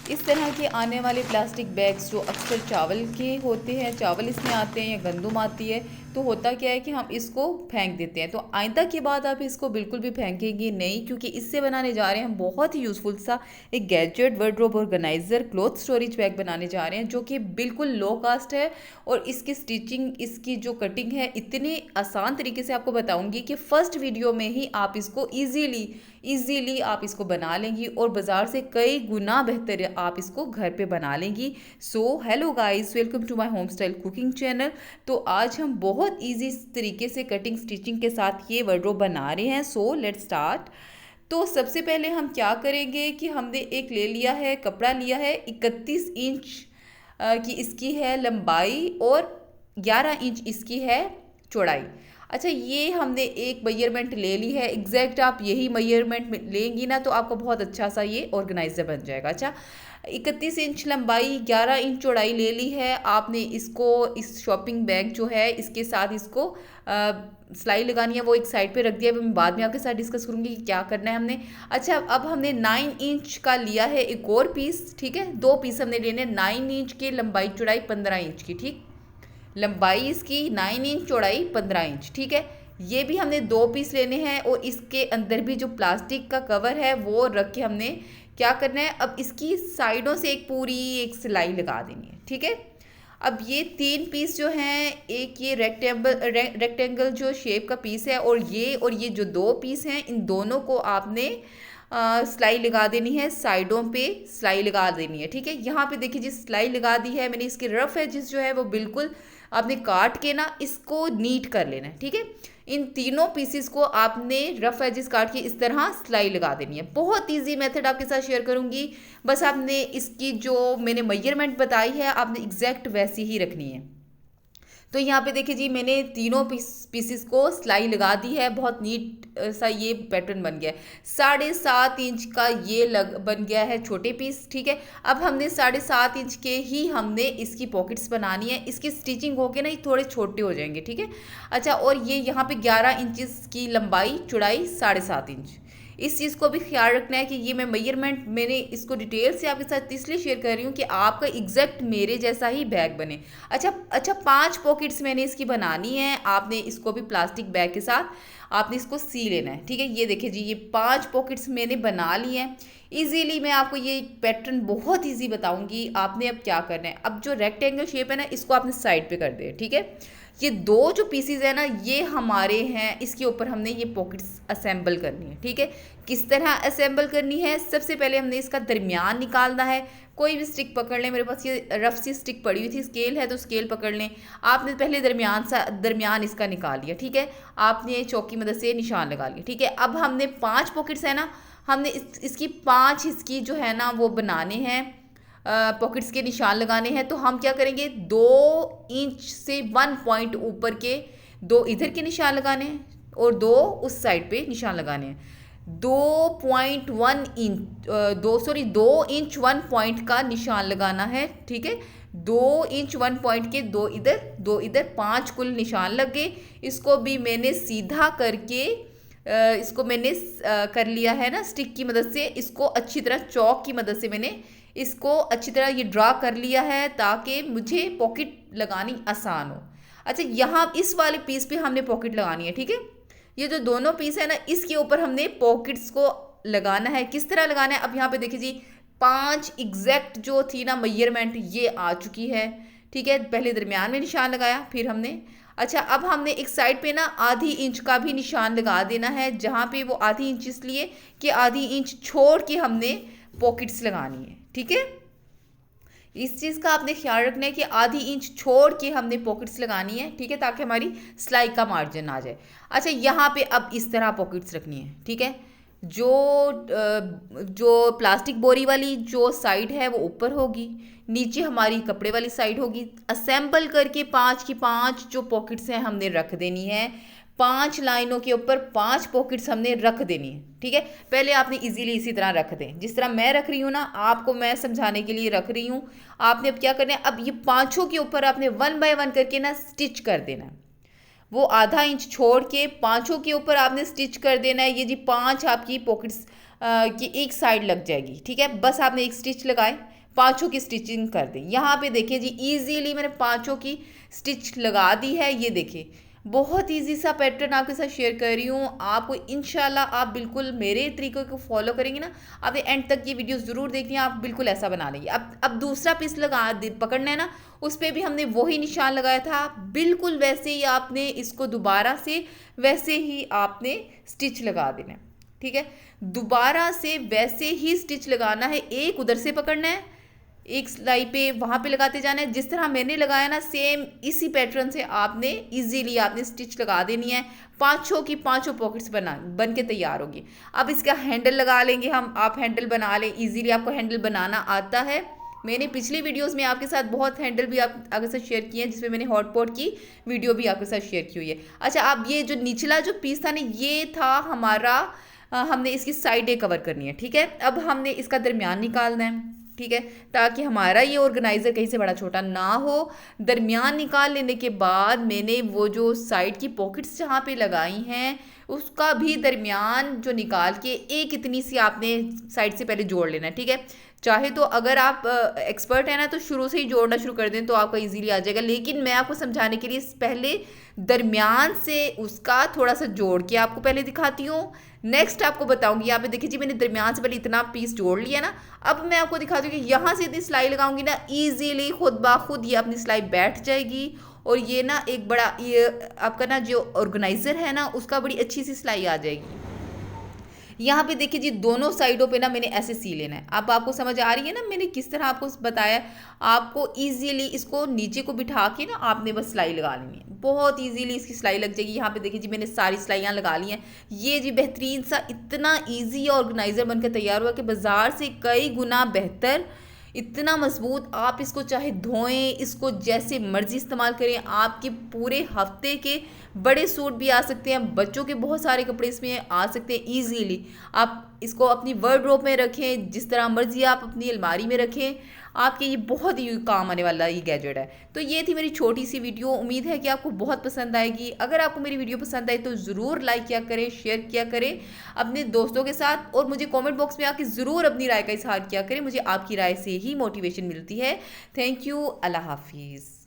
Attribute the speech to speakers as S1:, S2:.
S1: इस तरह के आने वाले प्लास्टिक बैग्स जो अक्सर चावल के होते हैं, चावल इसमें आते हैं या गंदुम आती है, तो होता क्या है कि हम इसको फेंक देते हैं। तो आइंदा के बाद आप इसको बिल्कुल भी फेंकेंगे नहीं, क्योंकि इससे बनाने जा रहे हैं हम बहुत ही यूज़फुल सा एक gadget wardrobe organiser cloth storage bag बनाने जा रहे हैं, जो कि बिल्कुल लो कास्ट है। और इसकी स्टिचिंग, इसकी जो कटिंग है, इतने आसान तरीके से आपको बताऊंगी कि फ़र्स्ट वीडियो में ही आप इसको ईज़िली आप इसको बना लेंगी और बाज़ार से कई गुना बेहतर आप इसको घर पे बना लेंगी। So hello guys, welcome to my home style cooking channel. तो आज हम बहुत इजी तरीके से कटिंग स्टिचिंग के साथ ये वार्डरोब बना रहे हैं। So let's start. तो सबसे पहले हम क्या करेंगे कि हमने एक ले लिया है, कपड़ा लिया है, 31 इंच की इसकी है लंबाई और 11 इंच इसकी है चौड़ाई। अच्छा, ये हमने एक मेजरमेंट ले ली है, एग्जैक्ट आप यही मेजरमेंट लेंगी ना तो आपको बहुत अच्छा सा ये ऑर्गेनाइजर बन जाएगा। अच्छा, 31 इंच लंबाई 11 इंच चौड़ाई ले ली है आपने। इसको, इस शॉपिंग बैग जो है इसके साथ इसको सिलाई लगानी है, वो एक साइड पे रख दिया। मैं बाद में आपके साथ डिस्कस करूंगी कि क्या करना है हमने। अच्छा, अब हमने 9 इंच का लिया है एक और पीस, ठीक है। 2 पीस हमने लेने, 9 इंच की लंबाई चौड़ाई 15 इंच की, ठीक। लंबाई इसकी 9 इंच, चौड़ाई 15 इंच, ठीक है। ये भी हमने 2 पीस लेने हैं और इसके अंदर भी जो प्लास्टिक का कवर है वो रख के हमने क्या करना है, अब इसकी साइडों से एक पूरी एक सिलाई लगा देनी है, ठीक है। अब ये 3 पीस जो हैं, एक ये रेक्टेंगल जो शेप का पीस है और ये जो 2 पीस हैं, इन दोनों को आपने सिलाई लगा देनी है, साइडों पे सिलाई लगा देनी है, ठीक है। यहाँ पे देखिए जी सिलाई लगा दी है मैंने। इसके रफ एजेस जो है वो बिल्कुल आपने काट के ना इसको नीट कर लेना है, ठीक है। इन तीनों पीसेस को आपने रफ एजेस काट के इस तरह सिलाई लगा देनी है। बहुत इजी मेथड आपके साथ शेयर करूंगी, बस आपने इसकी जो मैंने मेजरमेंट बताई है आपने एग्जैक्ट वैसी ही रखनी है। तो यहाँ पे देखिए जी, मैंने तीनों पीसेस को सिलाई लगा दी है। बहुत नीट सा ये पैटर्न बन गया है। 7.5 इंच का ये बन गया है छोटे पीस, ठीक है। अब हमने 7.5 इंच के ही हमने इसकी पॉकेट्स बनानी है। इसकी स्टिचिंग होके ना ये थोड़े छोटे हो जाएंगे, ठीक है। अच्छा, और ये यहाँ पे 11 इंच की लंबाई, चौड़ाई 7.5 इंच। इस चीज़ को भी ख्याल रखना है कि ये मैं मेजरमेंट मैंने इसको डिटेल से आपके साथ इसलिए शेयर कर रही हूँ कि आपका एग्जैक्ट मेरे जैसा ही बैग बने। अच्छा, 5 पॉकेट्स मैंने इसकी बनानी है। आपने इसको भी प्लास्टिक बैग के साथ आपने इसको सी लेना है, ठीक है। ये देखिए जी, ये 5 पॉकेट्स मैंने बना ली हैं इजीली। मैं आपको ये पैटर्न बहुत इजी बताऊंगी। आपने अब क्या करना है, अब जो रेक्टेंगल शेप है ना इसको आपने साइड पे कर दे, ठीक है। ये 2 जो पीसीज है ना ये हमारे हैं, इसके ऊपर हमने ये पॉकेट्स असेंबल करनी है, ठीक है। किस तरह असेंबल करनी है, सबसे पहले हमने इसका दरमियान निकालना है। कोई भी स्टिक पकड़ लें, मेरे पास ये रफ सी स्टिक पड़ी हुई थी, स्केल है तो स्केल पकड़ लें। आपने पहले दरमियान इसका निकाल लिया, ठीक है। आपने चौक की मदद से निशान लगा लिया, ठीक है। अब हमने 5 पॉकेट्स है ना, हमने इसकी 5 इसकी जो है ना वो बनाने हैं, पॉकेट्स के निशान लगाने हैं। तो हम क्या करेंगे, 2 इंच से 1 पॉइंट ऊपर के 2 इधर के निशान लगाने हैं और 2 उस साइड पे निशान लगाने हैं। 2.1 इंच 2 इंच 1 पॉइंट का निशान लगाना है, ठीक है। 2 इंच 1 पॉइंट के 2 इधर 5 कुल निशान लग गए। इसको भी मैंने सीधा करके इसको मैंने कर लिया है ना स्टिक की मदद से। इसको अच्छी तरह चौक की मदद से मैंने इसको अच्छी तरह ये ड्रा कर लिया है ताकि मुझे पॉकेट लगानी आसान हो। अच्छा, यहाँ इस वाले पीस पे हमने पॉकेट लगानी है, ठीक है। ये जो दोनों पीस है ना इसके ऊपर हमने पॉकेट्स को लगाना है। किस तरह लगाना है, अब यहाँ पे देखिए जी 5 एग्जैक्ट जो थी ना मेजरमेंट ये आ चुकी है, ठीक है। पहले दरमियान में निशान लगाया, फिर हमने, अच्छा अब हमने एक साइड पे ना आधी इंच का भी निशान लगा देना है, जहाँ पे वो आधी इंच इसलिए कि आधी इंच छोड़ के हमने पॉकेट्स लगानी है, ठीक है। इस चीज़ का आपने ख्याल रखना है कि आधी इंच छोड़ के हमने पॉकेट्स लगानी है, ठीक है, ताकि हमारी सिलाई का मार्जिन आ जाए। अच्छा, यहाँ पे अब इस तरह पॉकेट्स रखनी है, ठीक है। जो प्लास्टिक बोरी वाली जो साइड है वो ऊपर होगी, नीचे हमारी कपड़े वाली साइड होगी। असेंबल करके 5 की 5 जो पॉकेट्स हैं हमने रख देनी है। 5 लाइनों के ऊपर 5 पॉकेट्स हमने रख देनी है, ठीक है। पहले आपने इजीली इसी तरह रख दें, जिस तरह मैं रख रही हूँ ना, आपको मैं समझाने के लिए रख रही हूँ। आपने अब क्या करना है, अब ये 5 के ऊपर आपने 1 बाय 1 करके ना स्टिच कर देना है। वो आधा इंच छोड़ के 5 के ऊपर आपने स्टिच कर देना है। ये जी 5 आपकी पॉकेट्स की एक साइड लग जाएगी, ठीक है। बस आपने एक स्टिच लगाए, पांचों की स्टिचिंग कर दें। यहाँ पे देखिए जी इजीली मैंने पांचों की स्टिच लगा दी है। ये देखिए बहुत इजी सा पैटर्न आपके साथ शेयर कर रही हूँ। आपको इंशाल्लाह आप बिल्कुल मेरे तरीकों को फॉलो करेंगे ना, आपने एंड तक ये वीडियो ज़रूर देखनी है, आप बिल्कुल ऐसा बना लेंगे। अब दूसरा पीस पकड़ना है ना, उस पर भी हमने वही निशान लगाया था, बिल्कुल वैसे ही आपने इसको दोबारा से वैसे ही आपने स्टिच लगा देना है। ठीक है, दोबारा से वैसे ही स्टिच लगाना है। एक उधर से पकड़ना है, एक सिलाई पे वहाँ पे लगाते जाना है। जिस तरह मैंने लगाया ना सेम इसी पैटर्न से आपने इजीली आपने स्टिच लगा देनी है। पांचों की पांचों पॉकेट्स बन के तैयार होगी। अब इसका हैंडल लगा लेंगे हम। आप हैंडल बना लें, इजीली आपको हैंडल बनाना आता है। मैंने पिछली वीडियोस में आपके साथ बहुत हैंडल भी आपके साथ शेयर किए हैं, जिसमें मैंने हॉट पॉट की वीडियो भी आपके साथ शेयर की हुई है। अच्छा, अब ये जो निचला जो पीस था ना, ये था हमारा हमने इसकी साइडें कवर करनी है। ठीक है, अब हमने इसका दरमियान निकालना है। ठीक है, ताकि हमारा ये ऑर्गेनाइजर कहीं से बड़ा छोटा ना हो। दरमियान निकाल लेने के बाद मैंने वो जो साइड की पॉकेट्स जहाँ पे लगाई हैं उसका भी दरमियान जो निकाल के एक इतनी सी आपने साइड से पहले जोड़ लेना है। ठीक है, चाहे तो अगर आप एक्सपर्ट है ना तो शुरू से ही जोड़ना शुरू कर दें तो आपका इजीली आ जाएगा, लेकिन मैं आपको समझाने के लिए पहले दरमियान से उसका थोड़ा सा जोड़ के आपको पहले दिखाती हूँ। नेक्स्ट आपको बताऊंगी। यहाँ पे देखिए जी मैंने दरमियान से पहले इतना पीस जोड़ लिया ना। अब मैं आपको दिखाती हूँ कि यहाँ से इतनी सिलाई लगाऊंगी ना, इजीली खुद ब खुद ये अपनी सिलाई बैठ जाएगी और ये ना एक बड़ा ये आपका ना जो ऑर्गेनाइजर है ना उसका बड़ी अच्छी सी सिलाई आ जाएगी। यहाँ पे देखिए जी दोनों साइडों पे ना मैंने ऐसे सी लेना है। अब आपको समझ आ रही है ना मैंने किस तरह आपको बताया। आपको इजीली इसको नीचे को बिठा के ना आपने बस सिलाई लगा लेनी है, बहुत इजीली इसकी सिलाई लग जाएगी। यहाँ पे देखिए जी मैंने सारी सिलाइयाँ लगा ली हैं। ये जी बेहतरीन सा इतना ईजी ऑर्गेनाइजर बनकर तैयार हुआ कि बाजार से कई गुना बेहतर, इतना मजबूत। आप इसको चाहे धोएं, इसको जैसे मर्जी इस्तेमाल करें। आपके पूरे हफ्ते के बड़े सूट भी आ सकते हैं, बच्चों के बहुत सारे कपड़े इसमें आ सकते हैं इजीली। आप इसको अपनी वार्डरोब में रखें, जिस तरह मर्जी आप अपनी अलमारी में रखें, आपके ये बहुत ही काम आने वाला ये गैजेट है। तो ये थी मेरी छोटी सी वीडियो, उम्मीद है कि आपको बहुत पसंद आएगी। अगर आपको मेरी वीडियो पसंद आई तो ज़रूर लाइक किया करें, शेयर किया करें अपने दोस्तों के साथ, और मुझे कमेंट बॉक्स में आके ज़रूर अपनी राय का इजहार किया करें। मुझे आपकी राय से ही मोटिवेशन मिलती है। थैंक यू, अल्लाह हाफिज़।